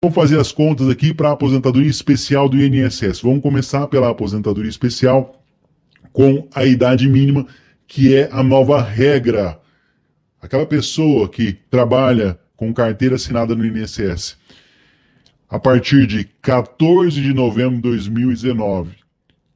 Vamos fazer as contas aqui para a aposentadoria especial do INSS. Vamos começar pela aposentadoria especial com a idade mínima, que é a nova regra. Aquela pessoa que trabalha com carteira assinada no INSS a partir de 14 de novembro de 2019,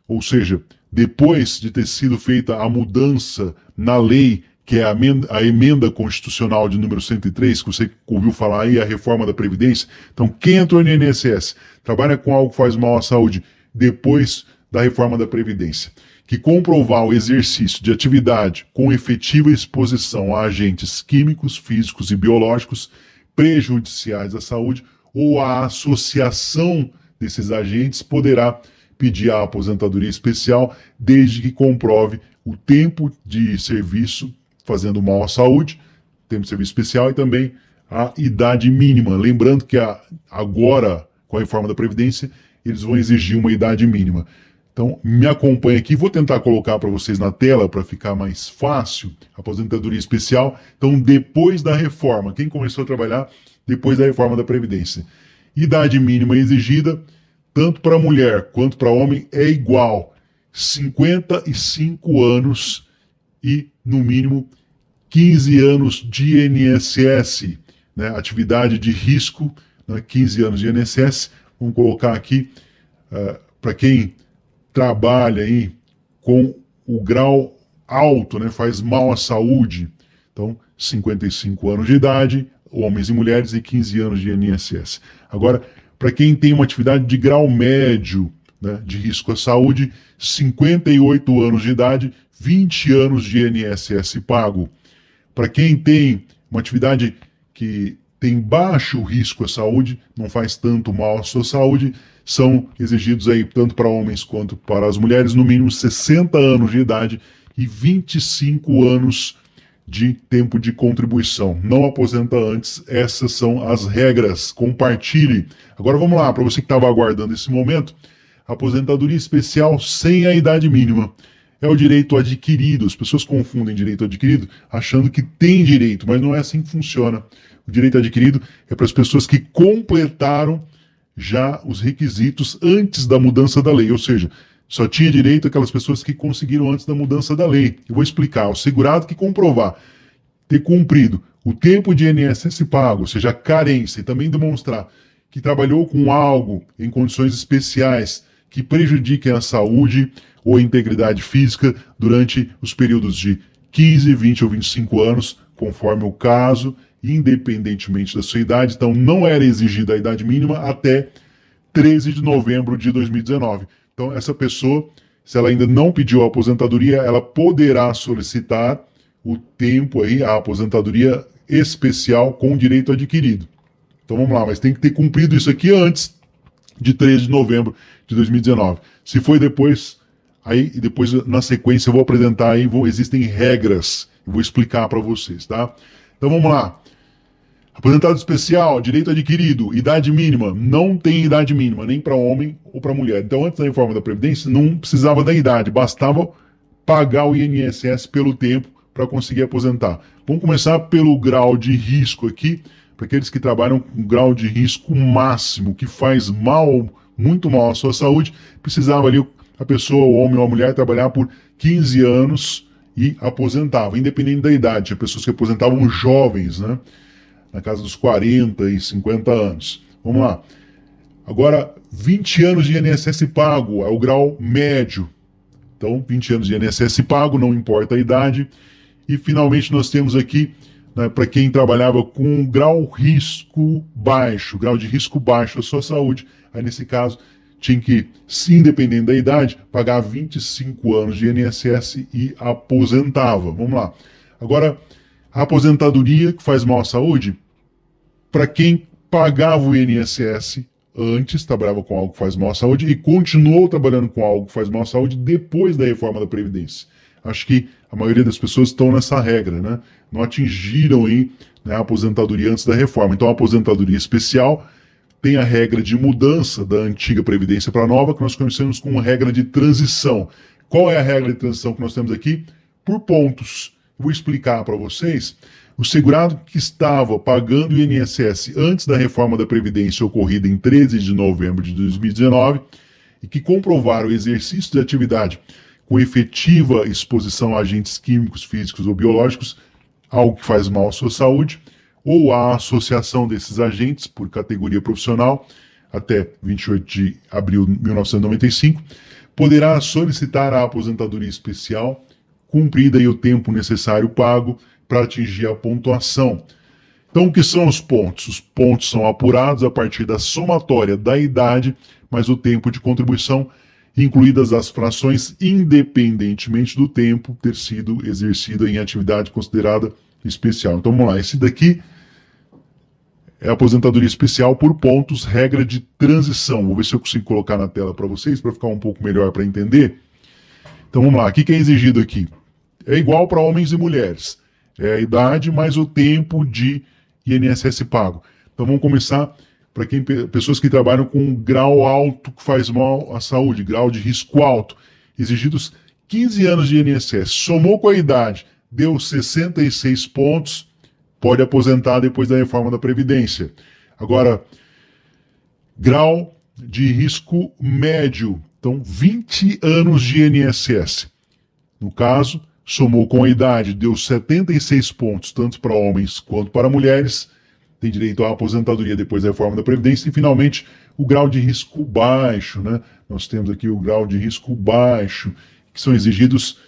ou seja, depois de ter sido feita a mudança na lei, que é a emenda constitucional de número 103, que você ouviu falar aí, a reforma da Previdência. Então, quem entrou no INSS, trabalha com algo que faz mal à saúde, depois da reforma da Previdência, que comprovar o exercício de atividade com efetiva exposição a agentes químicos, físicos e biológicos prejudiciais à saúde, ou a associação desses agentes, poderá pedir a aposentadoria especial, desde que comprove o tempo de serviço fazendo mal à saúde, tempo de serviço especial, e também a idade mínima. Lembrando que agora, com a reforma da Previdência, eles vão exigir uma idade mínima. Então, me acompanha aqui, vou tentar colocar para vocês na tela para ficar mais fácil, aposentadoria especial. Então, depois da reforma, quem começou a trabalhar depois da reforma da Previdência, idade mínima exigida, tanto para mulher quanto para homem, é igual 55 anos e, no mínimo, 15 anos de INSS, né? Atividade de risco, né? 15 anos de INSS. Vamos colocar aqui, para quem trabalha aí com o grau alto, né? Faz mal à saúde. Então, 55 anos de idade, homens e mulheres, e 15 anos de INSS. Agora, para quem tem uma atividade de grau médio, né, de risco à saúde, 58 anos de idade, 20 anos de INSS pago. Para quem tem uma atividade que tem baixo risco à saúde, não faz tanto mal à sua saúde, são exigidos aí, tanto para homens quanto para as mulheres, no mínimo 60 anos de idade e 25 anos de tempo de contribuição. Não aposenta antes, essas são as regras. Compartilhe. Agora vamos lá, para você que estava aguardando esse momento, aposentadoria especial sem a idade mínima. É o direito adquirido. As pessoas confundem direito adquirido achando que tem direito, mas não é assim que funciona. O direito adquirido é para as pessoas que completaram já os requisitos antes da mudança da lei, ou seja, só tinha direito aquelas pessoas que conseguiram antes da mudança da lei. Eu vou explicar. O segurado que comprovar ter cumprido o tempo de INSS pago, ou seja, a carência, e também demonstrar que trabalhou com algo em condições especiais que prejudiquem a saúde ou a integridade física durante os períodos de 15, 20 ou 25 anos, conforme o caso, independentemente da sua idade. Então, não era exigida a idade mínima até 13 de novembro de 2019. Então, essa pessoa, se ela ainda não pediu a aposentadoria, ela poderá solicitar o tempo aí, a aposentadoria especial com direito adquirido. Então vamos lá, mas tem que ter cumprido isso aqui antes de 13 de novembro de 2019. Se foi depois, aí depois na sequência eu vou apresentar aí, existem regras, eu vou explicar para vocês, tá? Então vamos lá. Aposentado especial, direito adquirido, idade mínima, não tem idade mínima, nem para homem ou para mulher. Então, antes da reforma da Previdência, não precisava da idade, bastava pagar o INSS pelo tempo para conseguir aposentar. Vamos começar pelo grau de risco aqui, para aqueles que trabalham com grau de risco máximo, que faz mal, muito mal à sua saúde, precisava ali a pessoa, o homem ou a mulher, trabalhar por 15 anos e aposentava, independente da idade. Tinha pessoas que aposentavam jovens, né? Na casa dos 40 e 50 anos. Vamos lá. Agora, 20 anos de INSS pago, é o grau médio. Então, 20 anos de INSS pago, não importa a idade. E, finalmente, nós temos aqui, né, para quem trabalhava com grau de risco baixo à sua saúde, aí, nesse caso, tinha que, se independente da idade, pagar 25 anos de INSS e aposentava. Vamos lá. Agora, a aposentadoria que faz mal à saúde, para quem pagava o INSS antes, trabalhava com algo que faz mal à saúde e continuou trabalhando com algo que faz mal à saúde depois da reforma da Previdência. Acho que a maioria das pessoas estão nessa regra, né? Não atingiram aí, né, a aposentadoria antes da reforma. Então, a aposentadoria especial tem a regra de mudança da antiga Previdência para a nova, que nós conhecemos como regra de transição. Qual é a regra de transição que nós temos aqui? Por pontos. Eu vou explicar para vocês, O segurado que estava pagando o INSS antes da reforma da Previdência ocorrida em 13 de novembro de 2019 e que comprovar o exercício de atividade com efetiva exposição a agentes químicos, físicos ou biológicos, algo que faz mal à sua saúde, ou a associação desses agentes por categoria profissional, até 28 de abril de 1995, poderá solicitar a aposentadoria especial, cumprido aí o tempo necessário pago para atingir a pontuação. Então, o que são os pontos? Os pontos são apurados a partir da somatória da idade mais o tempo de contribuição, incluídas as frações, independentemente do tempo ter sido exercido em atividade considerada especial. Então, vamos lá. Esse daqui é a aposentadoria especial por pontos, regra de transição. Vou ver se eu consigo colocar na tela para vocês, para ficar um pouco melhor para entender. Então, vamos lá. O que é exigido aqui? É igual para homens e mulheres. É a idade mais o tempo de INSS pago. Então vamos começar para pessoas que trabalham com grau alto que faz mal à saúde, grau de risco alto. Exigidos 15 anos de INSS. Somou com a idade, deu 66 pontos, pode aposentar depois da reforma da Previdência. Agora, grau de risco médio. Então, 20 anos de INSS. No caso, somou com a idade, deu 76 pontos, tanto para homens quanto para mulheres, tem direito à aposentadoria depois da reforma da Previdência, e finalmente o grau de risco baixo, né? Nós temos aqui o grau de risco baixo, que são exigidos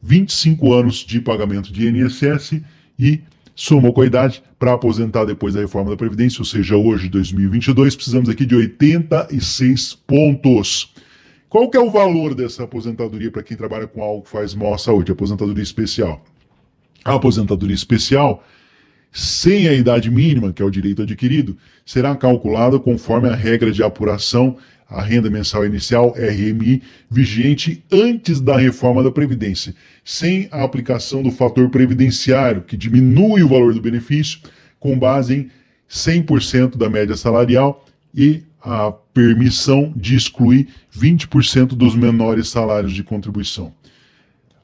25 anos de pagamento de INSS e somou com a idade para aposentar depois da reforma da Previdência, ou seja, hoje, 2022, precisamos aqui de 86 pontos. Qual que é o valor dessa aposentadoria para quem trabalha com algo que faz mal à saúde? Aposentadoria especial. A aposentadoria especial, sem a idade mínima, que é o direito adquirido, será calculada conforme a regra de apuração, a renda mensal inicial, RMI, vigente antes da reforma da Previdência, sem a aplicação do fator previdenciário, que diminui o valor do benefício, com base em 100% da média salarial e a permissão de excluir 20% dos menores salários de contribuição.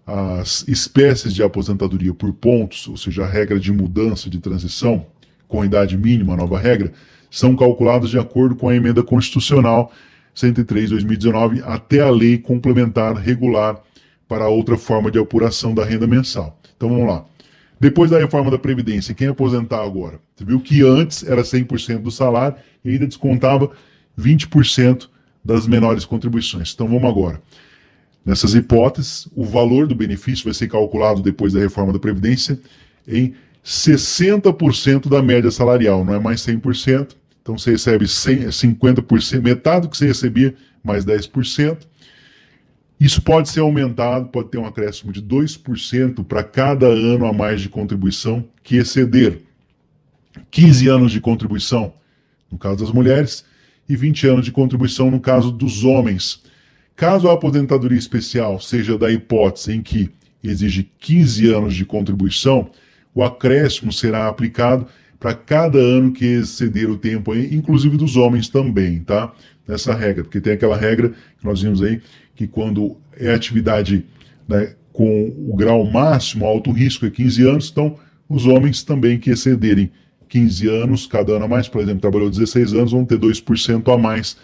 As espécies de aposentadoria por pontos, ou seja, a regra de mudança de transição, com a idade mínima, a nova regra, são calculadas de acordo com a emenda constitucional 103/2019 até a lei complementar regular para outra forma de apuração da renda mensal. Então vamos lá. Depois da reforma da Previdência, quem aposentar agora? Você viu que antes era 100% do salário e ainda descontava 20% das menores contribuições. Então vamos agora. Nessas hipóteses, o valor do benefício vai ser calculado depois da reforma da Previdência em 60% da média salarial, não é mais 100%. Então você recebe 50%, metade do que você recebia, mais 10%. Isso pode ser aumentado, pode ter um acréscimo de 2% para cada ano a mais de contribuição que exceder 15 anos de contribuição, no caso das mulheres, e 20 anos de contribuição no caso dos homens. Caso a aposentadoria especial seja da hipótese em que exige 15 anos de contribuição, o acréscimo será aplicado para cada ano que exceder o tempo aí, inclusive dos homens também, tá? Nessa regra, porque tem aquela regra que nós vimos aí, que quando é atividade, né, com o grau máximo, alto risco é 15 anos, então os homens também que excederem 15 anos, cada ano a mais, por exemplo, trabalhou 16 anos, vão ter 2% a mais,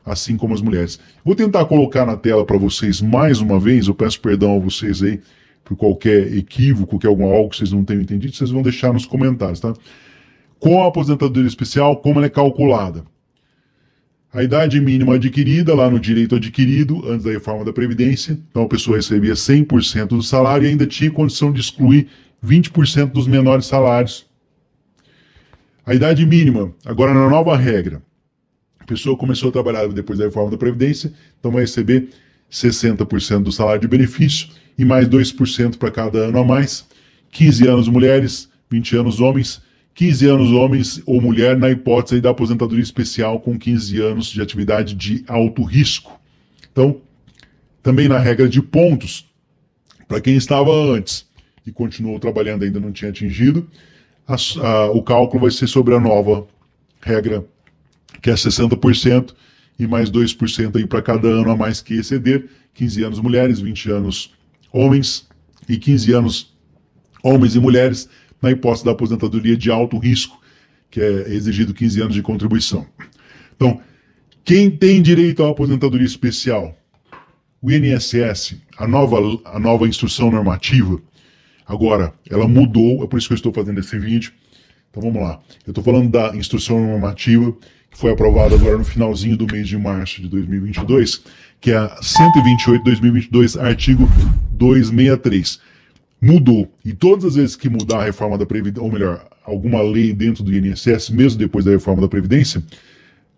assim como as mulheres. Vou tentar colocar na tela para vocês mais uma vez, eu peço perdão a vocês aí por qualquer equívoco, algo que vocês não tenham entendido, vocês vão deixar nos comentários, tá? Com a aposentadoria especial, como ela é calculada? A idade mínima adquirida, lá no direito adquirido, antes da reforma da Previdência, então a pessoa recebia 100% do salário e ainda tinha condição de excluir 20% dos menores salários. A idade mínima, agora na nova regra, a pessoa começou a trabalhar depois da reforma da Previdência, então vai receber 60% do salário de benefício e mais 2% para cada ano a mais. 15 anos mulheres, 20 anos homens, 15 anos homens ou mulher na hipótese da aposentadoria especial com 15 anos de atividade de alto risco. Então, também na regra de pontos, para quem estava antes e continuou trabalhando e ainda não tinha atingido, o cálculo vai ser sobre a nova regra, que é 60% e mais 2% aí para cada ano a mais que exceder, 15 anos mulheres, 20 anos homens e 15 anos homens e mulheres na hipótese da aposentadoria de alto risco, que é exigido 15 anos de contribuição. Então, quem tem direito à aposentadoria especial? O INSS, a nova instrução normativa, agora, ela mudou, é por isso que eu estou fazendo esse vídeo. Então vamos lá. Eu estou falando da instrução normativa, que foi aprovada agora no finalzinho do mês de março de 2022, que é a 128/2022, artigo 263. Mudou. E todas as vezes que mudar a reforma da Previdência, ou melhor, alguma lei dentro do INSS, mesmo depois da reforma da Previdência,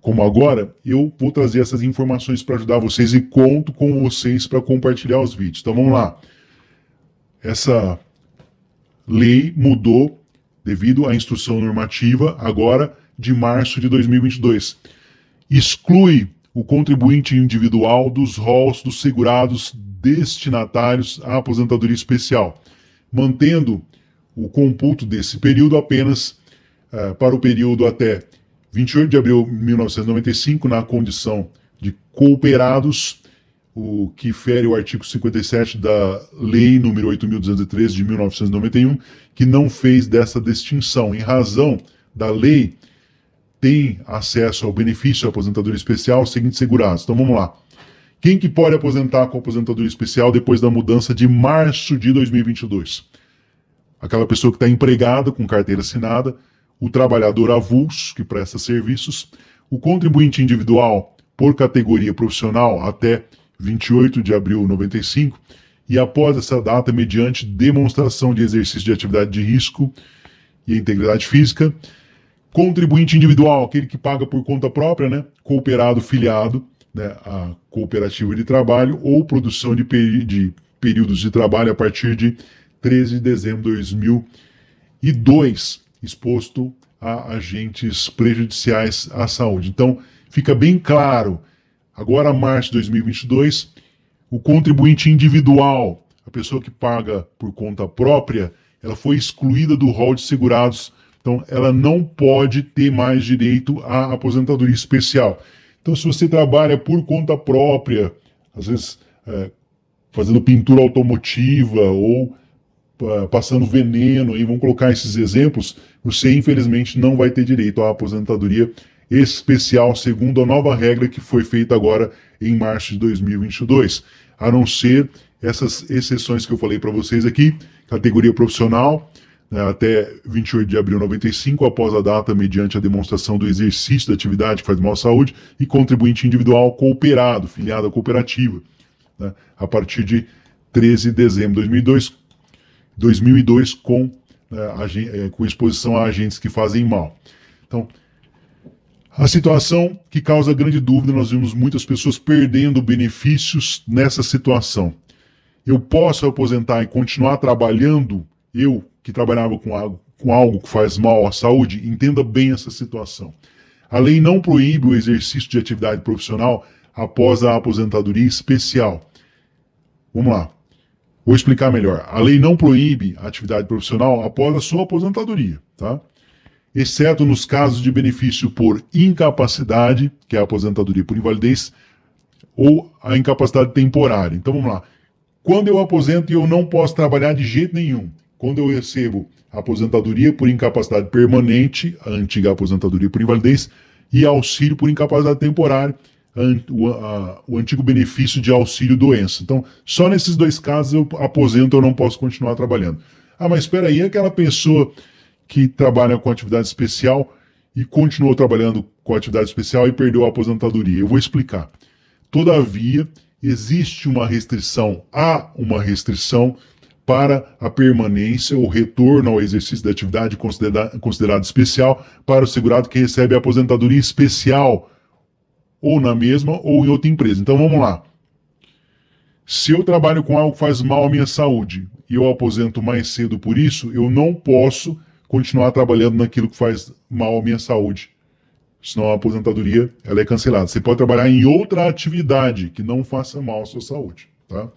como agora, eu vou trazer essas informações para ajudar vocês e conto com vocês para compartilhar os vídeos. Então vamos lá. Essa lei mudou devido à instrução normativa agora de março de 2022. Exclui o contribuinte individual dos rolos dos segurados destinatários à aposentadoria especial, mantendo o computo desse período apenas para o período até 28 de abril de 1995, na condição de cooperados, o que fere o artigo 57 da Lei nº 8.213 de 1991, que não fez dessa distinção. Em razão da lei, tem acesso ao benefício da aposentadoria especial os seguintes segurados. Então vamos lá. Quem que pode aposentar com aposentadoria especial depois da mudança de março de 2022? Aquela pessoa que está empregada com carteira assinada, o trabalhador avulso, que presta serviços, o contribuinte individual por categoria profissional até 28 de abril de 95, e após essa data, mediante demonstração de exercício de atividade de risco e integridade física, contribuinte individual, aquele que paga por conta própria, né, cooperado filiado, né, a cooperativa de trabalho ou produção de períodos de trabalho a partir de 13 de dezembro de 2002, exposto a agentes prejudiciais à saúde. Então, fica bem claro, agora março de 2022, o contribuinte individual, a pessoa que paga por conta própria, ela foi excluída do rol de segurados, então ela não pode ter mais direito à aposentadoria especial. Então, se você trabalha por conta própria, às vezes fazendo pintura automotiva ou passando veneno, e vamos colocar esses exemplos, você infelizmente não vai ter direito à aposentadoria especial, segundo a nova regra que foi feita agora em março de 2022, a não ser essas exceções que eu falei para vocês aqui, categoria profissional, até 28 de abril de 95, após a data, mediante a demonstração do exercício da atividade que faz mal à saúde, e contribuinte individual cooperado, filiado à cooperativa, né, a partir de 13 de dezembro de 2002 com exposição a agentes que fazem mal. Então, a situação que causa grande dúvida, nós vimos muitas pessoas perdendo benefícios nessa situação. Eu posso aposentar e continuar trabalhando? Eu, que trabalhava com algo que faz mal à saúde, entenda bem essa situação. A lei não proíbe o exercício de atividade profissional após a aposentadoria especial. Vamos lá. Vou explicar melhor. A lei não proíbe a atividade profissional após a sua aposentadoria, tá? Exceto nos casos de benefício por incapacidade, que é a aposentadoria por invalidez, ou a incapacidade temporária. Então vamos lá. Quando eu aposento e eu não posso trabalhar de jeito nenhum, quando eu recebo a aposentadoria por incapacidade permanente, a antiga aposentadoria por invalidez, e auxílio por incapacidade temporária, o antigo benefício de auxílio doença. Então, só nesses dois casos eu aposento, eu não posso continuar trabalhando. Ah, mas espera aí, aquela pessoa que trabalha com atividade especial e continuou trabalhando com atividade especial e perdeu a aposentadoria. Eu vou explicar. Todavia, existe uma restrição, há uma restrição para a permanência ou retorno ao exercício da atividade considerada especial para o segurado que recebe a aposentadoria especial ou na mesma ou em outra empresa. Então vamos lá. Se eu trabalho com algo que faz mal à minha saúde e eu aposento mais cedo por isso, eu não posso continuar trabalhando naquilo que faz mal à minha saúde. Senão a aposentadoria ela é cancelada. Você pode trabalhar em outra atividade que não faça mal à sua saúde. Tá?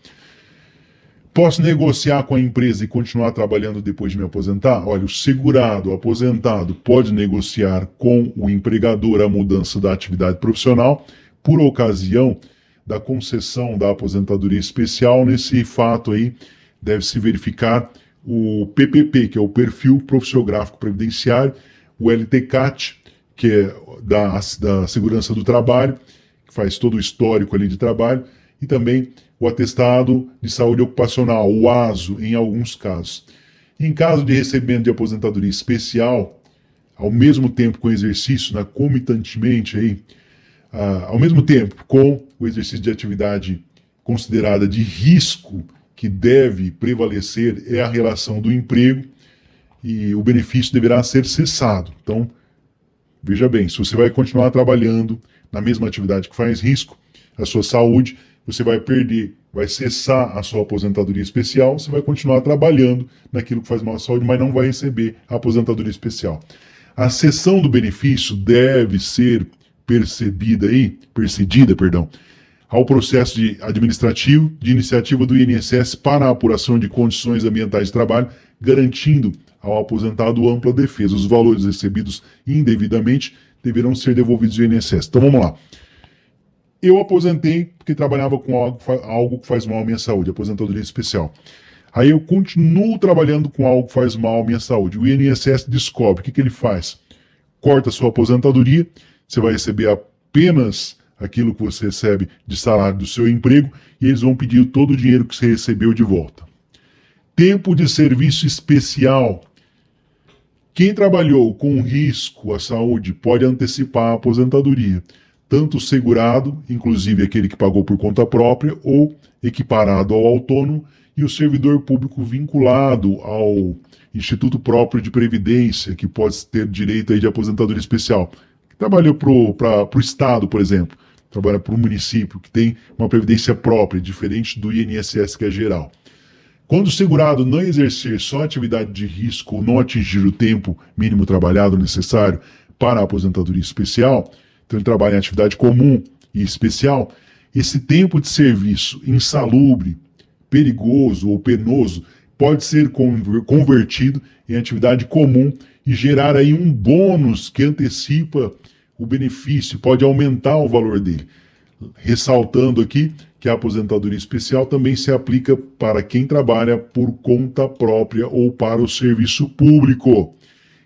Posso negociar com a empresa e continuar trabalhando depois de me aposentar? Olha, o segurado, o aposentado, pode negociar com o empregador a mudança da atividade profissional por ocasião da concessão da aposentadoria especial. Nesse fato aí, deve-se verificar o PPP, que é o Perfil Profissiográfico Previdenciário, o LTCAT, que é da Segurança do Trabalho, que faz todo o histórico ali de trabalho, e também o Atestado de Saúde Ocupacional, o ASO, em alguns casos. Em caso de recebimento de aposentadoria especial, ao mesmo tempo com o exercício, comitantemente aí, ao mesmo tempo com o exercício de atividade considerada de risco que deve prevalecer é a relação do emprego e o benefício deverá ser cessado. Então, veja bem, se você vai continuar trabalhando na mesma atividade que faz risco, a sua saúde, você vai perder, vai cessar a sua aposentadoria especial, você vai continuar trabalhando naquilo que faz mal à saúde, mas não vai receber a aposentadoria especial. A cessão do benefício deve ser precedida ao processo administrativo de iniciativa do INSS para a apuração de condições ambientais de trabalho, garantindo ao aposentado ampla defesa. Os valores recebidos indevidamente deverão ser devolvidos ao INSS. Então vamos lá. Eu aposentei porque trabalhava com algo que faz mal à minha saúde, aposentadoria especial. Aí eu continuo trabalhando com algo que faz mal à minha saúde. O INSS descobre. O que ele faz? Corta a sua aposentadoria, você vai receber apenas aquilo que você recebe de salário do seu emprego e eles vão pedir todo o dinheiro que você recebeu de volta. Tempo de serviço especial. Quem trabalhou com risco à saúde pode antecipar a aposentadoria. Tanto o segurado, inclusive aquele que pagou por conta própria, ou equiparado ao autônomo, e o servidor público vinculado ao Instituto Próprio de Previdência, que pode ter direito aí de aposentadoria especial. Que trabalha para o Estado, por exemplo, trabalha para um município que tem uma previdência própria, diferente do INSS, que é geral. Quando o segurado não exercer só atividade de risco ou não atingir o tempo mínimo trabalhado necessário para a aposentadoria especial, então ele trabalha em atividade comum e especial, esse tempo de serviço insalubre, perigoso ou penoso pode ser convertido em atividade comum e gerar aí um bônus que antecipa o benefício, pode aumentar o valor dele. Ressaltando aqui que a aposentadoria especial também se aplica para quem trabalha por conta própria ou para o serviço público.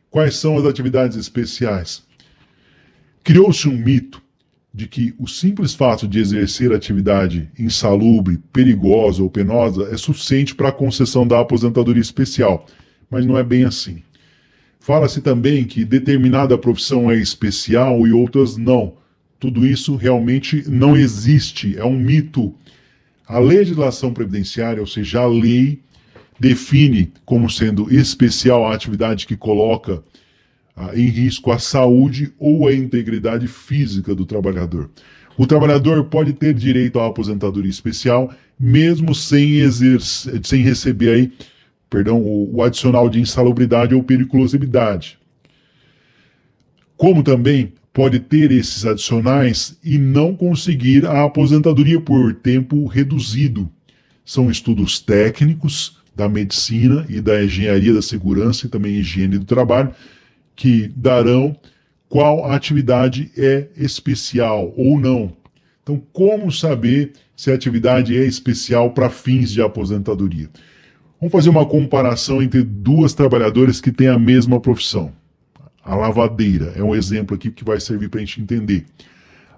Quais são as atividades especiais? Criou-se um mito de que o simples fato de exercer atividade insalubre, perigosa ou penosa é suficiente para a concessão da aposentadoria especial, mas não é bem assim. Fala-se também que determinada profissão é especial e outras não. Tudo isso realmente não existe, é um mito. A legislação previdenciária, ou seja, a lei, define como sendo especial a atividade que coloca em risco a saúde ou a integridade física do trabalhador. O trabalhador pode ter direito à aposentadoria especial, mesmo sem receber aí, o adicional de insalubridade ou periculosidade. Como também pode ter esses adicionais e não conseguir a aposentadoria por tempo reduzido. São estudos técnicos da medicina e da engenharia da segurança e também higiene do trabalho que darão qual atividade é especial ou não. Então, como saber se a atividade é especial para fins de aposentadoria? Vamos fazer uma comparação entre duas trabalhadoras que têm a mesma profissão. A lavadeira é um exemplo aqui que vai servir para a gente entender.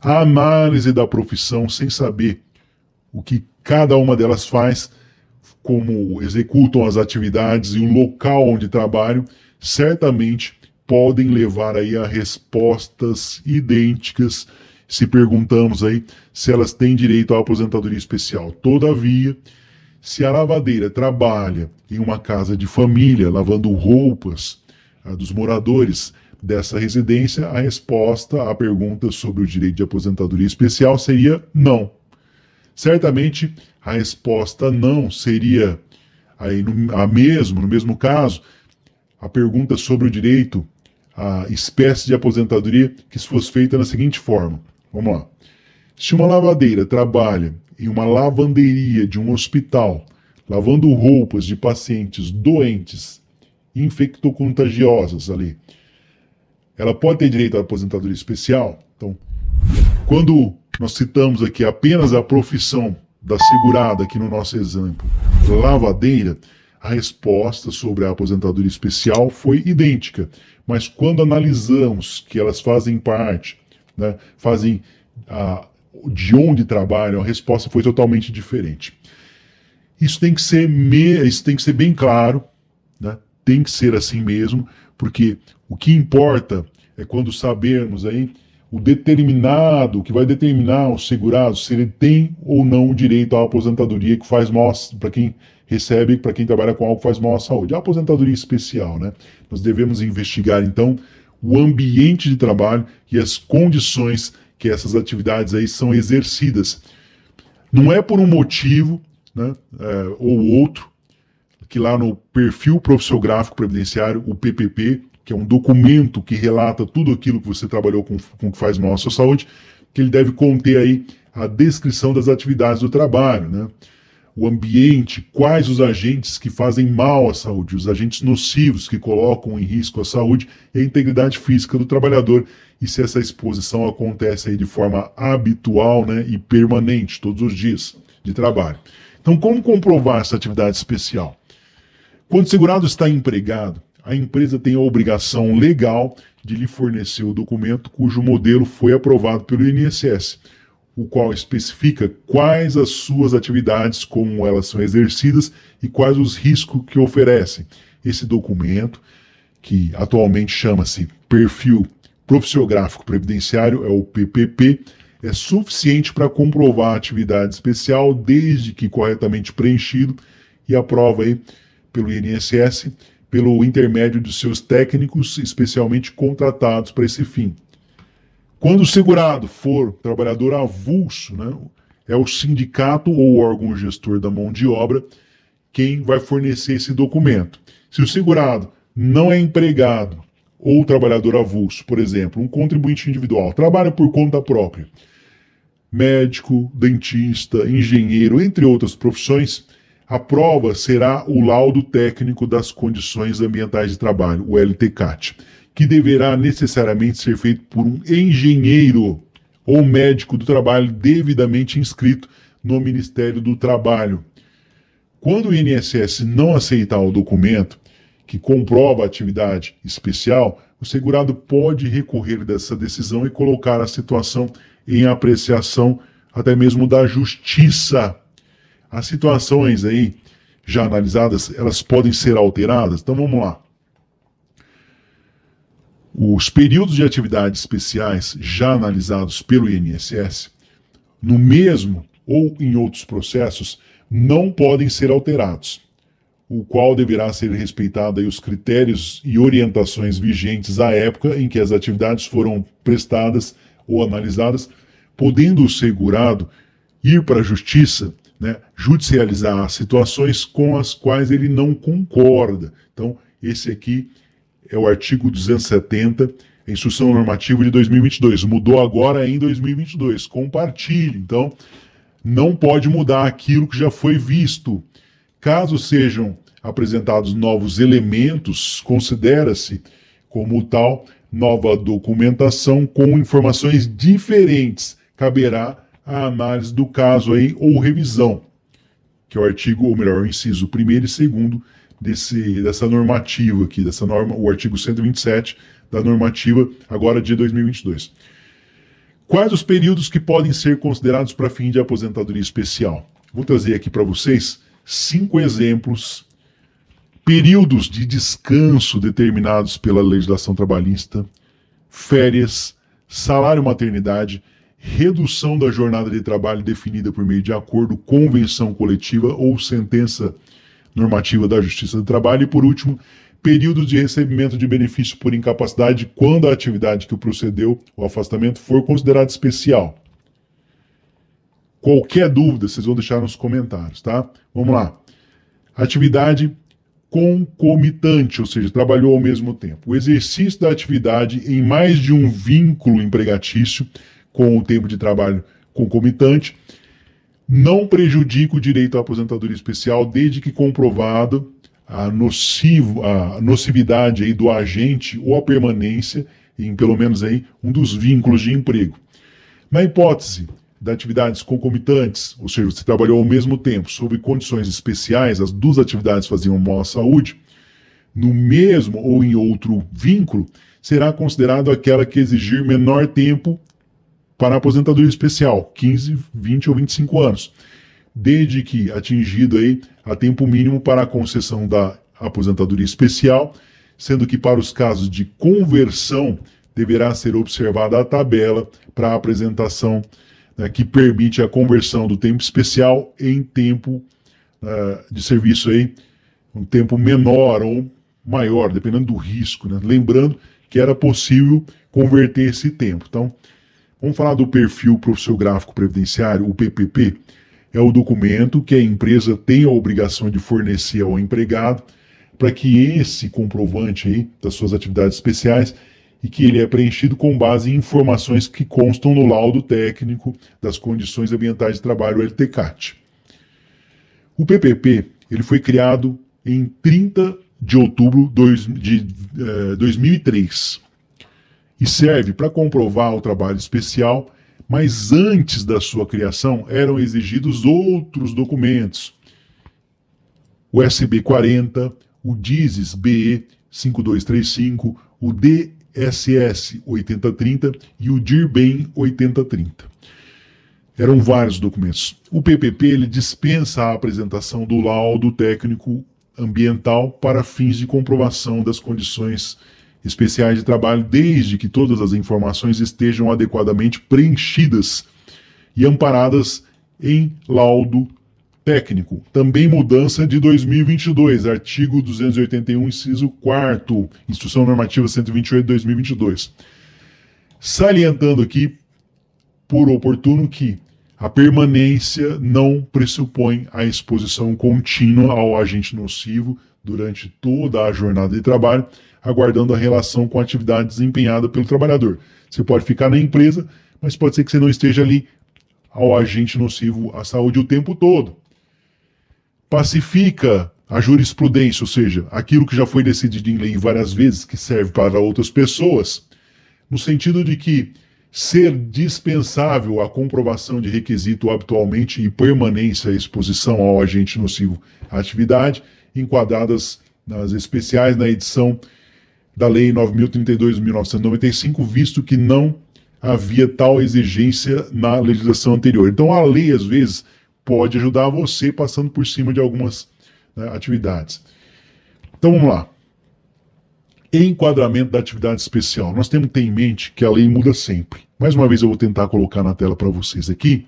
A análise da profissão sem saber o que cada uma delas faz, como executam as atividades e o local onde trabalham, certamente podem levar aí a respostas idênticas se perguntamos aí se elas têm direito à aposentadoria especial. Todavia, se a lavadeira trabalha em uma casa de família, lavando roupas dos moradores dessa residência, a resposta à pergunta sobre o direito de aposentadoria especial seria não. Certamente, a resposta não seria, aí no mesmo caso, a pergunta sobre o direito à espécie de aposentadoria que se fosse feita da seguinte forma. Vamos lá. Se uma lavadeira trabalha em uma lavanderia de um hospital, lavando roupas de pacientes doentes, infectocontagiosas ali, ela pode ter direito à aposentadoria especial? Então, quando nós citamos aqui apenas a profissão da segurada, aqui no nosso exemplo, lavadeira, a resposta sobre a aposentadoria especial foi idêntica. Mas quando analisamos que elas fazem parte, né, de onde trabalham, a resposta foi totalmente diferente. Isso tem que ser bem claro, né? Tem que ser assim mesmo, porque o que importa é quando sabermos aí o que vai determinar o segurado se ele tem ou não o direito à aposentadoria que faz mal para quem recebe, para quem trabalha com algo que faz mal à saúde. A aposentadoria especial, né? Nós devemos investigar então o ambiente de trabalho e as condições que essas atividades aí são exercidas. Não é por um motivo, né, ou outro, que lá no perfil profissiográfico previdenciário, o PPP, que é um documento que relata tudo aquilo que você trabalhou com que faz mal à sua saúde, que ele deve conter aí a descrição das atividades do trabalho, né? O ambiente, quais os agentes que fazem mal à saúde, os agentes nocivos que colocam em risco a saúde e a integridade física do trabalhador, e se essa exposição acontece aí de forma habitual, né, e permanente, todos os dias de trabalho. Então, como comprovar essa atividade especial? Quando o segurado está empregado, a empresa tem a obrigação legal de lhe fornecer o documento cujo modelo foi aprovado pelo INSS, o qual especifica quais as suas atividades, como elas são exercidas e quais os riscos que oferecem. Esse documento, que atualmente chama-se Perfil Profissiográfico Previdenciário, é o PPP, é suficiente para comprovar a atividade especial desde que corretamente preenchido e aprova aí pelo INSS, pelo intermédio de seus técnicos especialmente contratados para esse fim. Quando o segurado for trabalhador avulso, né, é o sindicato ou órgão gestor da mão de obra quem vai fornecer esse documento. Se o segurado não é empregado ou trabalhador avulso, por exemplo, um contribuinte individual, trabalha por conta própria, médico, dentista, engenheiro, entre outras profissões, a prova será o laudo técnico das condições ambientais de trabalho, o LTCAT, que deverá necessariamente ser feito por um engenheiro ou médico do trabalho devidamente inscrito no Ministério do Trabalho. Quando o INSS não aceitar o documento que comprova a atividade especial, o segurado pode recorrer dessa decisão e colocar a situação em apreciação até mesmo da justiça. As situações aí já analisadas, elas podem ser alteradas. Então vamos lá. Os períodos de atividades especiais já analisados pelo INSS, no mesmo ou em outros processos, não podem ser alterados, o qual deverá ser respeitado aí os critérios e orientações vigentes à época em que as atividades foram prestadas ou analisadas, podendo o segurado ir para a justiça, né, judicializar situações com as quais ele não concorda. Então, esse aqui é o artigo 270, a Instrução Normativa de 2022. Mudou agora em 2022. Compartilhe. Então, não pode mudar aquilo que já foi visto. Caso sejam apresentados novos elementos, considera-se como tal nova documentação com informações diferentes. Caberá a análise do caso aí ou revisão, que é o artigo, ou melhor, o inciso 1º e 2º dessa normativa aqui, dessa norma, o artigo 127 da normativa agora de 2022. Quais os períodos que podem ser considerados para fim de aposentadoria especial? Vou trazer aqui para vocês 5 exemplos. Períodos de descanso determinados pela legislação trabalhista, férias, salário maternidade, redução da jornada de trabalho definida por meio de acordo, convenção coletiva ou sentença normativa da Justiça do Trabalho e, por último, períodos de recebimento de benefício por incapacidade quando a atividade que o procedeu o afastamento for considerada especial. Qualquer dúvida, vocês vão deixar nos comentários, tá? Vamos lá. Atividade concomitante, ou seja, trabalhou ao mesmo tempo. O exercício da atividade em mais de um vínculo empregatício com o tempo de trabalho concomitante não prejudica o direito à aposentadoria especial desde que comprovado a nocividade aí do agente ou a permanência em pelo menos aí um dos vínculos de emprego. Na hipótese de atividades concomitantes, ou seja, você trabalhou ao mesmo tempo, sob condições especiais, as duas atividades faziam mal à saúde, no mesmo ou em outro vínculo, será considerado aquela que exigir menor tempo para a aposentadoria especial, 15, 20 ou 25 anos, desde que atingido aí a tempo mínimo para a concessão da aposentadoria especial, sendo que para os casos de conversão deverá ser observada a tabela para a apresentação, né, que permite a conversão do tempo especial em tempo de serviço aí, um tempo menor ou maior, dependendo do risco, né? Lembrando que era possível converter esse tempo. Então, vamos falar do perfil profissiográfico previdenciário, o PPP. É o documento que a empresa tem a obrigação de fornecer ao empregado para que esse comprovante aí das suas atividades especiais e que ele é preenchido com base em informações que constam no laudo técnico das condições ambientais de trabalho, o LTCAT. O PPP ele foi criado em 30 de outubro de 2003 e serve para comprovar o trabalho especial, mas antes da sua criação eram exigidos outros documentos. O SB40, o DISES BE 5235, o DSS 8030 e o DIRBEM 8030. Eram vários documentos. O PPP ele dispensa a apresentação do laudo técnico ambiental para fins de comprovação das condições especiais de trabalho, desde que todas as informações estejam adequadamente preenchidas e amparadas em laudo técnico. Também mudança de 2022, artigo 281, inciso 4º, Instrução Normativa 128 de 2022. Salientando aqui, por oportuno, que a permanência não pressupõe a exposição contínua ao agente nocivo durante toda a jornada de trabalho, aguardando a relação com a atividade desempenhada pelo trabalhador. Você pode ficar na empresa, mas pode ser que você não esteja ali ao agente nocivo à saúde o tempo todo. Pacifica a jurisprudência, ou seja, aquilo que já foi decidido em lei várias vezes, que serve para outras pessoas, no sentido de que ser dispensável a comprovação de requisito habitualmente e permanência à exposição ao agente nocivo à atividade, enquadradas nas especiais na edição da Lei 9.032 de 1995, visto que não havia tal exigência na legislação anterior. Então a lei, às vezes, pode ajudar você passando por cima de algumas, né, atividades. Então vamos lá. Enquadramento da atividade especial. Nós temos que ter em mente que a lei muda sempre. Mais uma vez eu vou tentar colocar na tela para vocês aqui.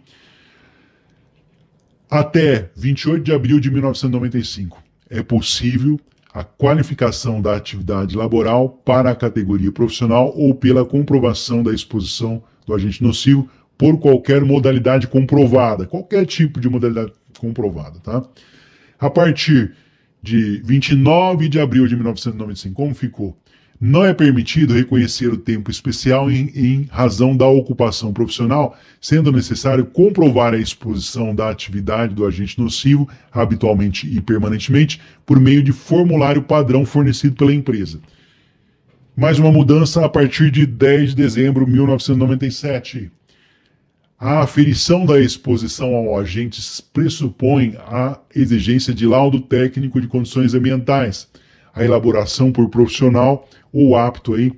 Até 28 de abril de 1995 é possível a qualificação da atividade laboral para a categoria profissional ou pela comprovação da exposição do agente nocivo por qualquer modalidade comprovada, qualquer tipo de modalidade comprovada, tá? A partir de 29 de abril de 1995, como ficou? Não é permitido reconhecer o tempo especial em razão da ocupação profissional, sendo necessário comprovar a exposição da atividade do agente nocivo, habitualmente e permanentemente, por meio de formulário padrão fornecido pela empresa. Mais uma mudança a partir de 10 de dezembro de 1997. A aferição da exposição ao agente pressupõe a exigência de laudo técnico de condições ambientais, a elaboração por profissional ou apto aí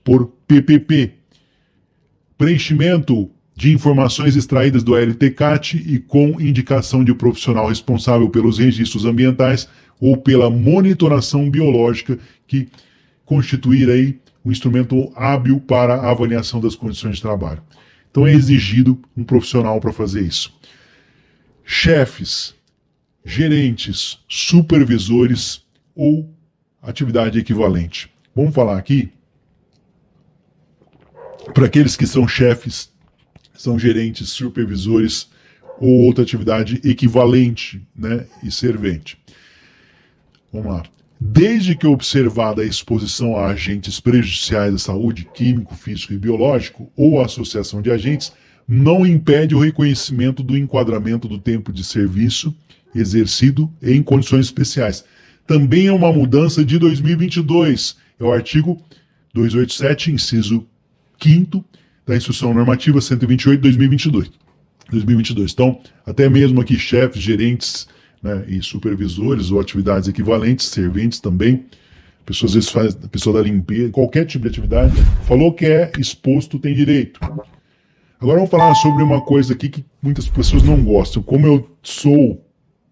por PPP, preenchimento de informações extraídas do LTCAT e com indicação de profissional responsável pelos registros ambientais ou pela monitoração biológica, que constituir aí um instrumento hábil para a avaliação das condições de trabalho. Então é exigido um profissional para fazer isso. Chefes, gerentes, supervisores ou atividade equivalente. Vamos falar aqui para aqueles que são chefes, são gerentes, supervisores ou outra atividade equivalente, né, e servente. Vamos lá. Desde que observada a exposição a agentes prejudiciais à saúde, químico, físico e biológico, ou a associação de agentes, não impede o reconhecimento do enquadramento do tempo de serviço exercido em condições especiais. Também é uma mudança de 2022, é o artigo 287, inciso 5º da Instrução Normativa 128 de 2022. 2022. Então, até mesmo aqui chefes, gerentes, né, e supervisores ou atividades equivalentes, serventes também, pessoas às vezes faz, pessoa da limpeza, qualquer tipo de atividade, falou que é exposto tem direito. Agora vamos falar sobre uma coisa aqui que muitas pessoas não gostam. Como eu sou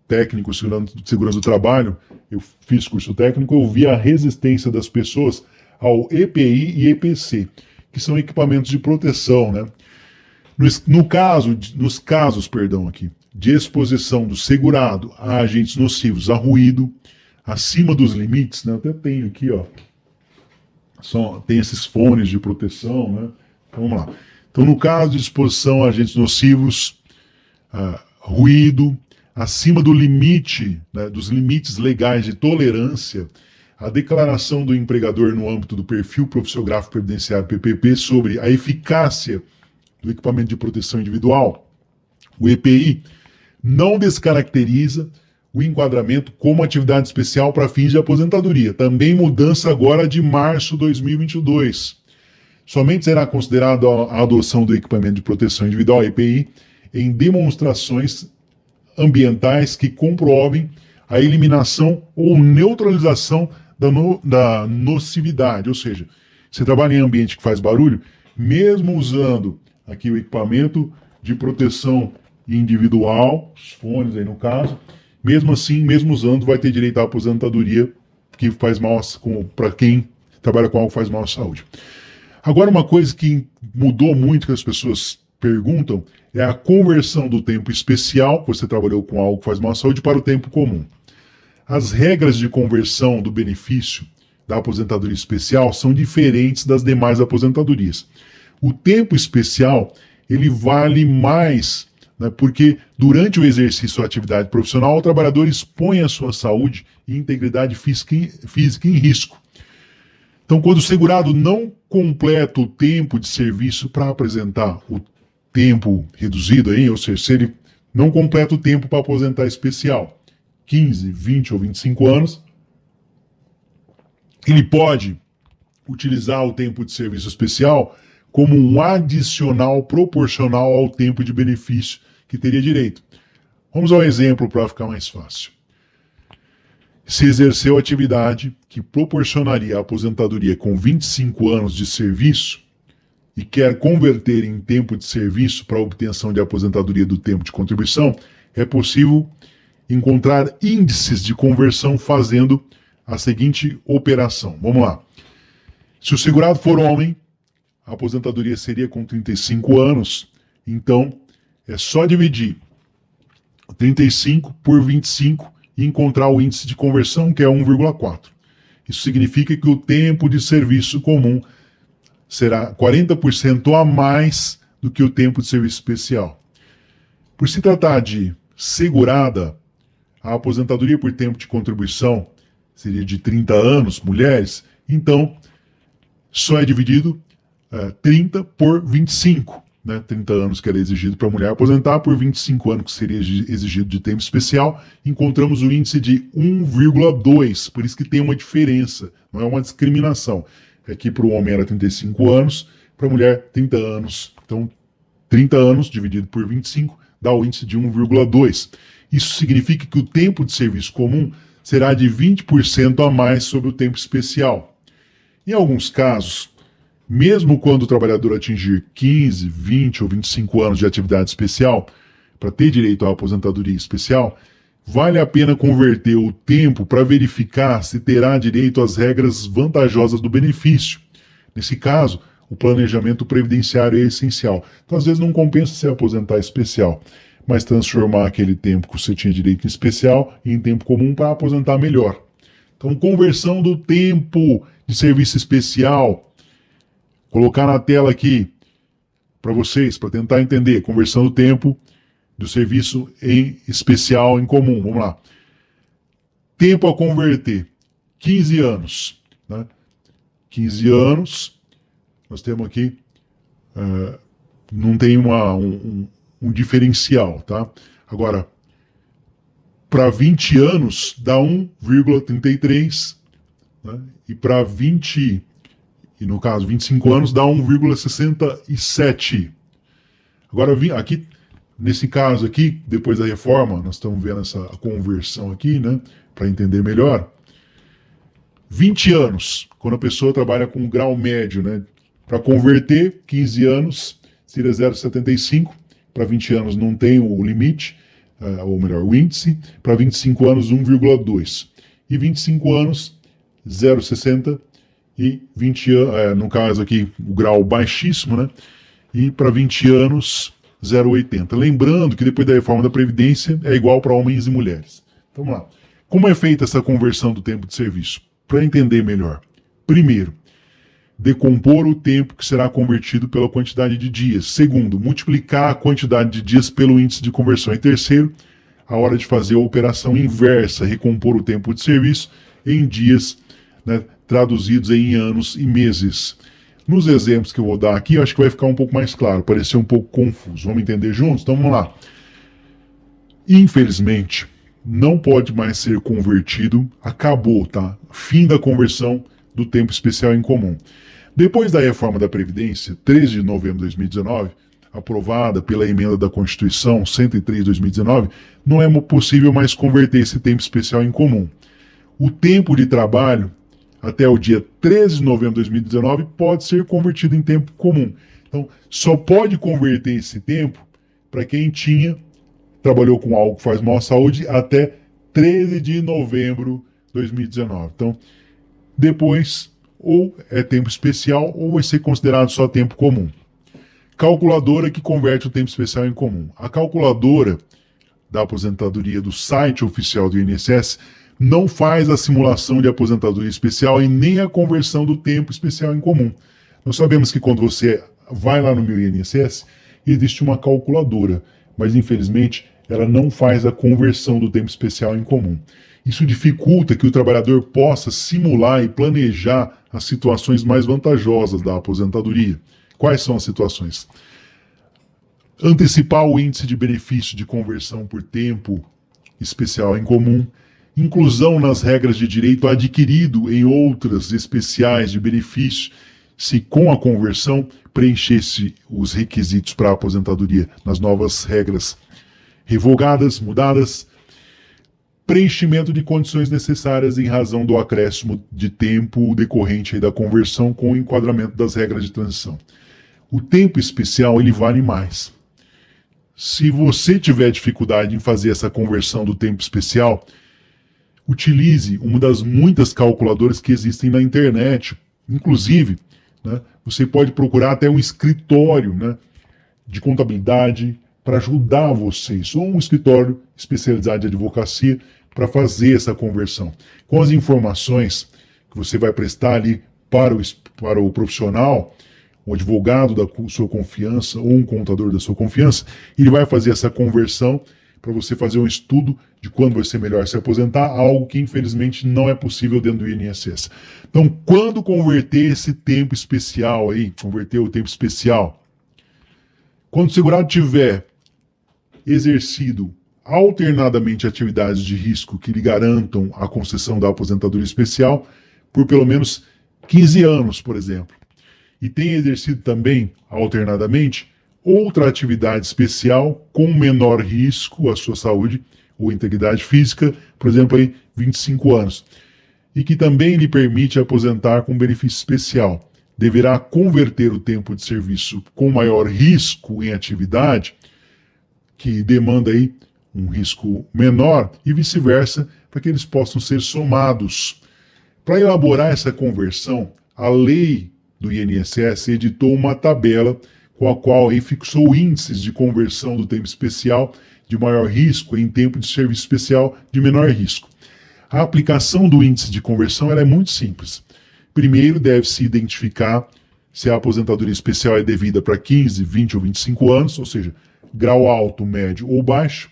técnico de segurança do trabalho, eu fiz curso técnico, eu vi a resistência das pessoas ao EPI e EPC, que são equipamentos de proteção, né? Nos casos, aqui, de exposição do segurado a agentes nocivos, a ruído, acima dos limites, né? Eu até tenho aqui, ó, tem esses fones de proteção, né? Então, vamos lá. Então, no caso de exposição a agentes nocivos, ruído, acima do limite, né, dos limites legais de tolerância, a declaração do empregador no âmbito do perfil profissiográfico previdenciário PPP sobre a eficácia do equipamento de proteção individual, o EPI, não descaracteriza o enquadramento como atividade especial para fins de aposentadoria. Também mudança agora de março de 2022. Somente será considerada a adoção do equipamento de proteção individual, EPI, em demonstrações ambientais que comprovem a eliminação ou neutralização da nocividade. Ou seja, você trabalha em ambiente que faz barulho, mesmo usando aqui o equipamento de proteção individual, os fones aí no caso, mesmo assim, mesmo usando, vai ter direito à aposentadoria que faz mal para quem trabalha com algo que faz mal à saúde. Agora, uma coisa que mudou muito, que as pessoas perguntam, é a conversão do tempo especial, que você trabalhou com algo que faz mal à saúde, para o tempo comum. As regras de conversão do benefício da aposentadoria especial são diferentes das demais aposentadorias. O tempo especial, ele vale mais, né, porque durante o exercício da atividade profissional, o trabalhador expõe a sua saúde e integridade física em risco. Então, quando o segurado não completa o tempo de serviço para apresentar o tempo reduzido, aí, ou seja, se ele não completa o tempo para aposentar especial, 15, 20 ou 25 anos, ele pode utilizar o tempo de serviço especial como um adicional proporcional ao tempo de benefício que teria direito. Vamos ao exemplo para ficar mais fácil. Se exerceu atividade que proporcionaria a aposentadoria com 25 anos de serviço e quer converter em tempo de serviço para a obtenção de aposentadoria do tempo de contribuição, é possível encontrar índices de conversão fazendo a seguinte operação. Vamos lá. Se o segurado for homem, a aposentadoria seria com 35 anos, então é só dividir 35 por 25 e encontrar o índice de conversão, que é 1,4. Isso significa que o tempo de serviço comum será 40% a mais do que o tempo de serviço especial. Por se tratar de segurada, a aposentadoria por tempo de contribuição seria de 30 anos, mulheres, então só é dividido 30 por 25. Né, 30 anos que era exigido para a mulher aposentar, por 25 anos que seria exigido de tempo especial, encontramos o índice de 1,2, por isso que tem uma diferença, não é uma discriminação. Aqui para o homem era 35 anos, para a mulher 30 anos. Então, 30 anos dividido por 25 dá o índice de 1,2. Isso significa que o tempo de serviço comum será de 20% a mais sobre o tempo especial. Em alguns casos, mesmo quando o trabalhador atingir 15, 20 ou 25 anos de atividade especial, para ter direito à aposentadoria especial, vale a pena converter o tempo para verificar se terá direito às regras vantajosas do benefício. Nesse caso, o planejamento previdenciário é essencial. Então, às vezes, não compensa se aposentar especial, mas transformar aquele tempo que você tinha direito em especial em tempo comum para aposentar melhor. Então, conversão do tempo de serviço especial. Colocar na tela aqui para vocês, para tentar entender. Conversão do tempo do serviço em especial em comum. Vamos lá. Tempo a converter. 15 anos. Né? 15 anos. Nós temos aqui. Não tem um diferencial. Tá? Agora, para 20 anos, dá 1,33. Né? E para 20. E no caso, 25 anos dá 1,67. Agora, aqui Nesse caso aqui, depois da reforma, nós estamos vendo essa conversão aqui, né, para entender melhor. 20 anos, quando a pessoa trabalha com grau médio, né, para converter, 15 anos seria 0,75, para 20 anos não tem o limite, ou melhor, o índice, para 25 anos 1,2, e 25 anos 0,60, e 20 anos, no caso aqui o grau baixíssimo, né, e para 20 anos 0,80. Lembrando que depois da reforma da Previdência é igual para homens e mulheres. Então, vamos lá. Como é feita essa conversão do tempo de serviço? Para entender melhor. Primeiro, decompor o tempo que será convertido pela quantidade de dias. Segundo, multiplicar a quantidade de dias pelo índice de conversão. E terceiro, a hora de fazer a operação inversa, recompor o tempo de serviço em dias, né, traduzidos em anos e meses. Nos exemplos que eu vou dar aqui, eu acho que vai ficar um pouco mais claro, parecer um pouco confuso. Vamos entender juntos? Então vamos lá. Infelizmente, não pode mais ser convertido, acabou, tá? Fim da conversão do tempo especial em comum. Depois da reforma da Previdência, 13 de novembro de 2019, aprovada pela emenda da Constituição 103 de 2019, não é possível mais converter esse tempo especial em comum. O tempo de trabalho até o dia 13 de novembro de 2019 pode ser convertido em tempo comum. Então, só pode converter esse tempo para quem trabalhou com algo que faz mal à saúde até 13 de novembro de 2019. Então, depois, ou é tempo especial, ou vai ser considerado só tempo comum. Calculadora que converte o tempo especial em comum. A calculadora da aposentadoria do site oficial do INSS não faz a simulação de aposentadoria especial e nem a conversão do tempo especial em comum. Nós sabemos que quando você vai lá no meu INSS, existe uma calculadora, mas infelizmente ela não faz a conversão do tempo especial em comum. Isso dificulta que o trabalhador possa simular e planejar as situações mais vantajosas da aposentadoria. Quais são as situações? Antecipar o índice de benefício de conversão por tempo especial em comum, inclusão nas regras de direito adquirido em outras especiais de benefício, se com a conversão preenchesse os requisitos para a aposentadoria nas novas regras revogadas, mudadas, preenchimento de condições necessárias em razão do acréscimo de tempo decorrente da conversão com o enquadramento das regras de transição. O tempo especial ele vale mais. Se você tiver dificuldade em fazer essa conversão do tempo especial, utilize uma das muitas calculadoras que existem na internet. Inclusive, né, você pode procurar até um escritório, né, de contabilidade para ajudar vocês, ou um escritório especializado em advocacia para fazer essa conversão. Com as informações que você vai prestar ali para o profissional, um advogado da sua confiança ou um contador da sua confiança, ele vai fazer essa conversão para você fazer um estudo de quando vai ser melhor se aposentar, algo que infelizmente não é possível dentro do INSS. Então, quando converter esse tempo especial aí, converter o tempo especial, quando o segurado tiver exercido alternadamente atividades de risco que lhe garantam a concessão da aposentadoria especial por pelo menos 15 anos, por exemplo, e tem exercido também alternadamente outra atividade especial com menor risco à sua saúde ou integridade física, por exemplo, aí 25 anos, e que também lhe permite aposentar com benefício especial, deverá converter o tempo de serviço com maior risco em atividade, que demanda aí um risco menor, e vice-versa, para que eles possam ser somados. Para elaborar essa conversão, a lei do INSS editou uma tabela com a qual aí fixou índices de conversão do tempo especial de maior risco em tempo de serviço especial de menor risco. A aplicação do índice de conversão ela é muito simples. Primeiro, deve-se identificar se a aposentadoria especial é devida para 15, 20 ou 25 anos, ou seja, grau alto, médio ou baixo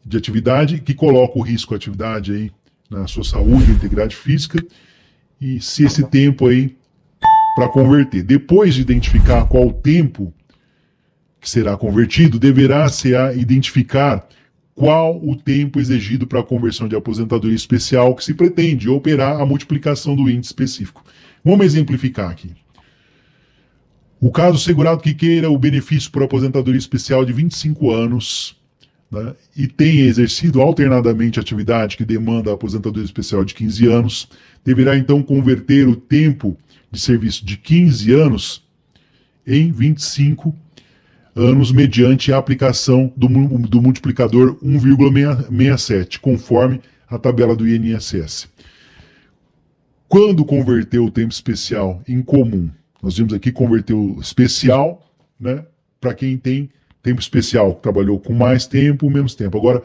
de atividade, que coloca o risco à atividade aí na sua saúde e integridade física, e se esse tempo aí para converter. Depois de identificar qual o tempo que será convertido, deverá se identificar qual o tempo exigido para a conversão de aposentadoria especial que se pretende operar a multiplicação do índice específico. Vamos exemplificar aqui. O caso segurado que queira o benefício por aposentadoria especial de 25 anos, né, e tenha exercido alternadamente a atividade que demanda a aposentadoria especial de 15 anos, deverá então converter o tempo de serviço de 15 anos em 25 anos mediante a aplicação do multiplicador 1,67, conforme a tabela do INSS. Quando converteu o tempo especial em comum, nós vimos aqui converter o especial, né, para quem tem tempo especial, que trabalhou com mais tempo, menos tempo. Agora,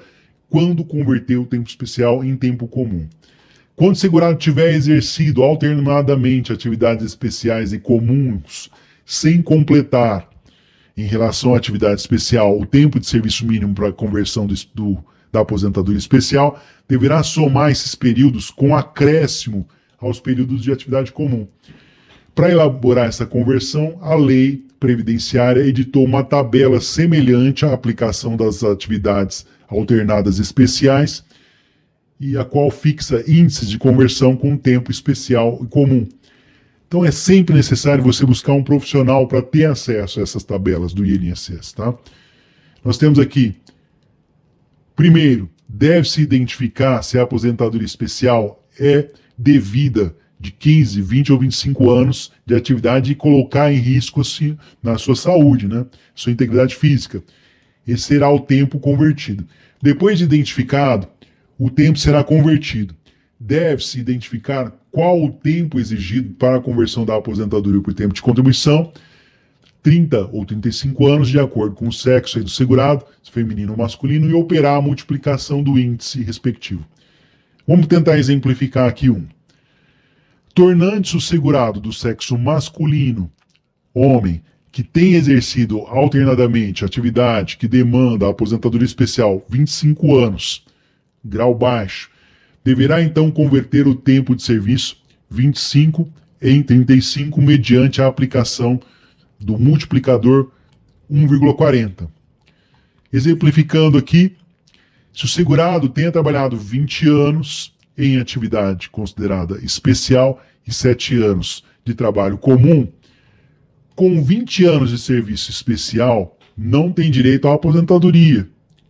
quando converter o tempo especial em tempo comum? Quando o segurado tiver exercido alternadamente atividades especiais e comuns, sem completar, em relação à atividade especial, o tempo de serviço mínimo para a conversão da aposentadoria especial, deverá somar esses períodos com acréscimo aos períodos de atividade comum. Para elaborar essa conversão, a lei previdenciária editou uma tabela semelhante à aplicação das atividades alternadas especiais e a qual fixa índices de conversão com tempo especial e comum. Então é sempre necessário você buscar um profissional para ter acesso a essas tabelas do INSS, tá? Nós temos aqui, primeiro, deve-se identificar se a aposentadoria especial é devida de 15, 20 ou 25 anos de atividade e colocar em risco assim, na sua saúde, né? Sua integridade física. Esse será o tempo convertido. Depois de identificado, o tempo será convertido. Deve-se identificar qual o tempo exigido para a conversão da aposentadoria por tempo de contribuição, 30 ou 35 anos, de acordo com o sexo do segurado, feminino ou masculino, e operar a multiplicação do índice respectivo. Vamos tentar exemplificar aqui um. Tornando-se o segurado do sexo masculino, homem, que tem exercido alternadamente atividade que demanda a aposentadoria especial 25 anos, grau baixo, deverá então converter o tempo de serviço 25 em 35 mediante a aplicação do multiplicador 1,40. Exemplificando aqui, se o segurado tenha trabalhado 20 anos em atividade considerada especial e 7 anos de trabalho comum, com 20 anos de serviço especial, não tem direito à aposentadoria.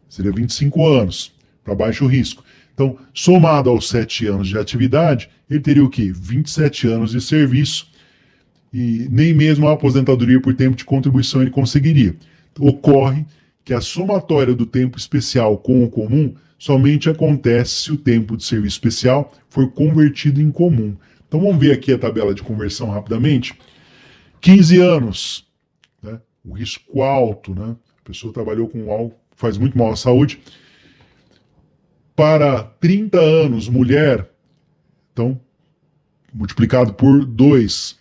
Seria 25 anos, para baixo risco. Então, somado aos 7 anos de atividade, ele teria o quê? 27 anos de serviço e nem mesmo a aposentadoria por tempo de contribuição ele conseguiria. Ocorre que a somatória do tempo especial com o comum somente acontece se o tempo de serviço especial for convertido em comum. Então vamos ver aqui a tabela de conversão rapidamente. 15 anos, né? O risco alto, né? A pessoa trabalhou com algo que faz muito mal à saúde. Para 30 anos, mulher, então, multiplicado por 2.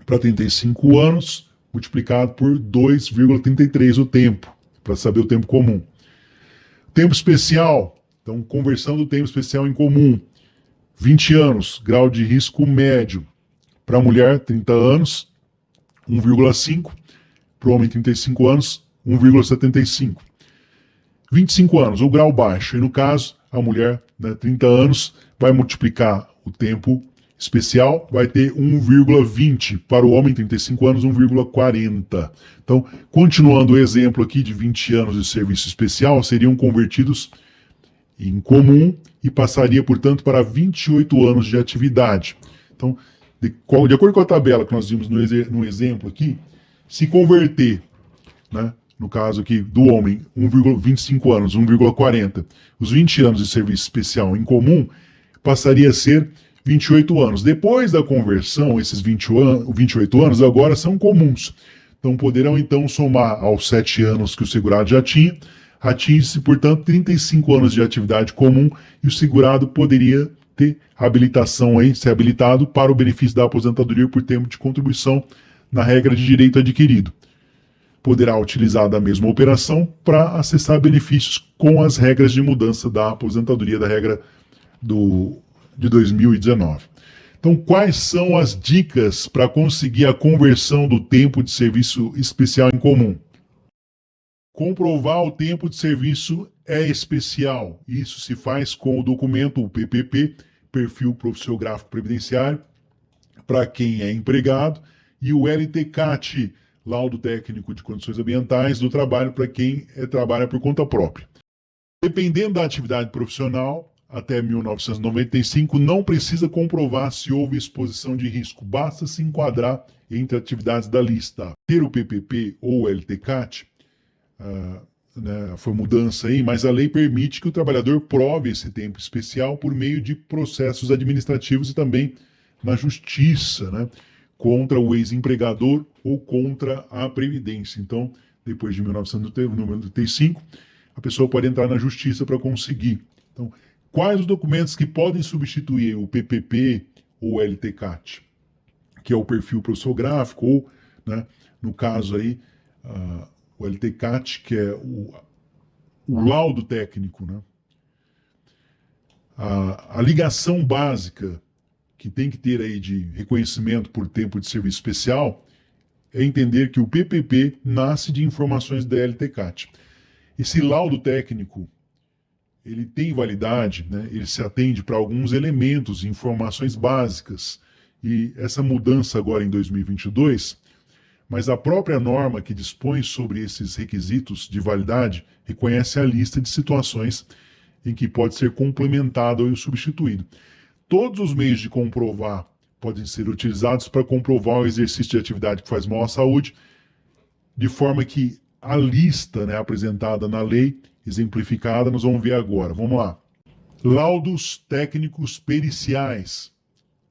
Para 35 anos, multiplicado por 2,33 o tempo, para saber o tempo comum. Tempo especial, então, conversão do tempo especial em comum. 20 anos, grau de risco médio. Para a mulher, 30 anos, 1,5. Para o homem, 35 anos, 1,75. 25 anos, o grau baixo. E no caso, a mulher, né, 30 anos, vai multiplicar o tempo especial, vai ter 1,20. Para o homem, 35 anos, 1,40. Então, continuando o exemplo aqui de 20 anos de serviço especial, seriam convertidos em comum e passaria, portanto, para 28 anos de atividade. Então, de acordo com a tabela que nós vimos no exemplo aqui, se converter, né, no caso aqui do homem, 1,25 anos, 1,40, os 20 anos de serviço especial em comum, passaria a ser 28 anos. Depois da conversão, esses 28 anos agora são comuns. Então poderão então somar aos 7 anos que o segurado já tinha, atinge-se, portanto, 35 anos de atividade comum e o segurado poderia ter habilitação aí, ser habilitado para o benefício da aposentadoria por tempo de contribuição na regra de direito adquirido. Poderá utilizar da mesma operação para acessar benefícios com as regras de mudança da aposentadoria da regra de 2019. Então, quais são as dicas para conseguir a conversão do tempo de serviço especial em comum? Comprovar o tempo de serviço é especial. Isso se faz com o documento, o PPP, Perfil Profissiográfico Previdenciário, para quem é empregado, e o LTCAT, Laudo Técnico de Condições Ambientais do Trabalho, para quem trabalha por conta própria. Dependendo da atividade profissional, até 1995, não precisa comprovar se houve exposição de risco, basta se enquadrar entre atividades da lista. Ter o PPP ou o LTCAT, foi mudança aí, mas a lei permite que o trabalhador prove esse tempo especial por meio de processos administrativos e também na justiça, né, contra o ex-empregador ou contra a Previdência. Então, depois de 1995, a pessoa pode entrar na justiça para conseguir. Então, quais os documentos que podem substituir o PPP ou o LTCAT? Que é o perfil profissionográfico ou, né, no caso aí, o LTCAT, que é o laudo técnico, né? A ligação básica que tem que ter aí de reconhecimento por tempo de serviço especial é entender que o PPP nasce de informações da LTCAT. Esse laudo técnico, ele tem validade, né? Ele se atende para alguns elementos, informações básicas, e essa mudança agora em 2022, mas a própria norma que dispõe sobre esses requisitos de validade reconhece a lista de situações em que pode ser complementado ou substituído. Todos os meios de comprovar podem ser utilizados para comprovar o exercício de atividade que faz mal à saúde, de forma que a lista, né, apresentada na lei, exemplificada, nós vamos ver agora. Vamos lá. Laudos técnicos periciais.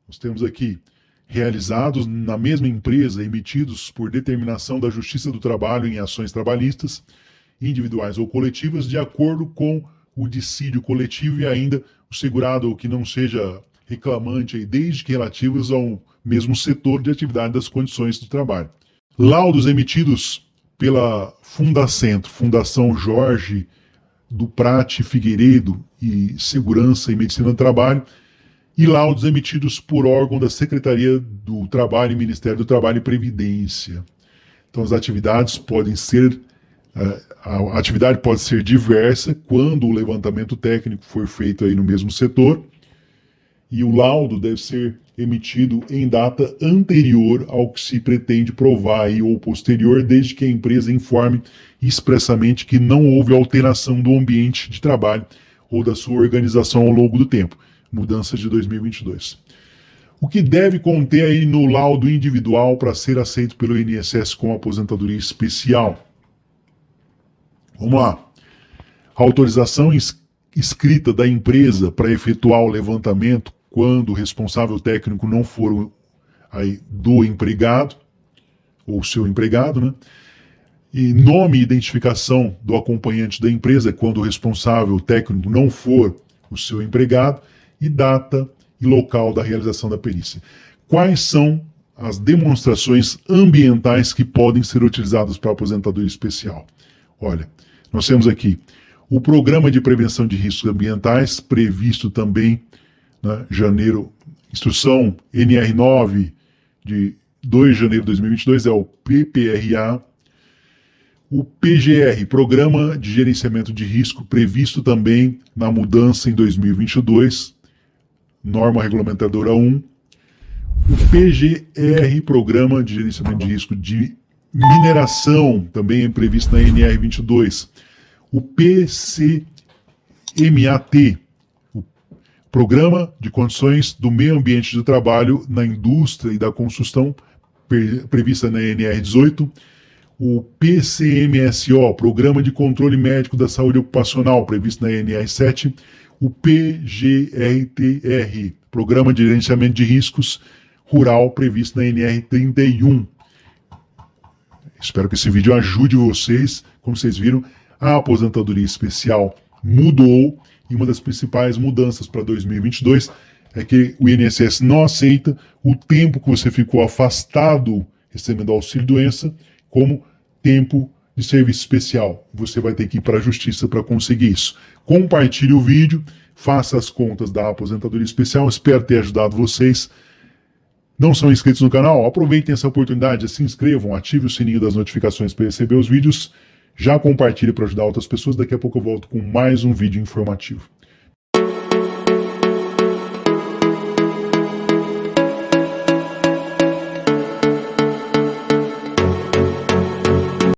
Nós temos aqui realizados na mesma empresa, emitidos por determinação da Justiça do Trabalho em ações trabalhistas, individuais ou coletivas, de acordo com o dissídio coletivo e ainda o segurado que não seja reclamante, aí, desde que relativos ao mesmo setor de atividade das condições do trabalho. Laudos emitidos pela Fundacentro, Fundação Jorge do Prate Figueiredo e Segurança e Medicina do Trabalho, e laudos emitidos por órgão da Secretaria do Trabalho e Ministério do Trabalho e Previdência. Então as atividades podem ser, a atividade pode ser diversa quando o levantamento técnico for feito aí no mesmo setor, e o laudo deve ser emitido em data anterior ao que se pretende provar aí, ou posterior, desde que a empresa informe expressamente que não houve alteração do ambiente de trabalho ou da sua organização ao longo do tempo. Mudança de 2022. O que deve conter aí no laudo individual para ser aceito pelo INSS com aposentadoria especial? Vamos lá. A autorização escrita da empresa para efetuar o levantamento quando o responsável técnico não for aí, do empregado, ou seu empregado, né? E nome e identificação do acompanhante da empresa quando o responsável técnico não for o seu empregado, e data e local da realização da perícia. Quais são as demonstrações ambientais que podem ser utilizadas para a aposentadoria especial? Olha, nós temos aqui o Programa de Prevenção de Riscos Ambientais, previsto também, né, janeiro, instrução NR9 de 2 de janeiro de 2022, é o PPRA. O PGR, Programa de Gerenciamento de Risco, previsto também na mudança em 2022, norma regulamentadora 1. O PGR, Programa de Gerenciamento de Risco de Mineração, também é previsto na NR 22. O PCMAT, o Programa de Condições do Meio Ambiente de Trabalho na Indústria e da Construção, prevista na NR 18. O PCMSO, Programa de Controle Médico da Saúde Ocupacional, previsto na NR 7. O PGRTR, Programa de Gerenciamento de Riscos Rural, previsto na NR 31. Espero que esse vídeo ajude vocês. Como vocês viram, a aposentadoria especial mudou, e uma das principais mudanças para 2022 é que o INSS não aceita o tempo que você ficou afastado recebendo auxílio-doença como tempo de serviço especial. Você vai ter que ir para a justiça para conseguir isso. Compartilhe o vídeo, faça as contas da aposentadoria especial, espero ter ajudado vocês. Não são inscritos no canal? Aproveitem essa oportunidade, se inscrevam, ative o sininho das notificações para receber os vídeos, já compartilhe para ajudar outras pessoas. Daqui a pouco eu volto com mais um vídeo informativo.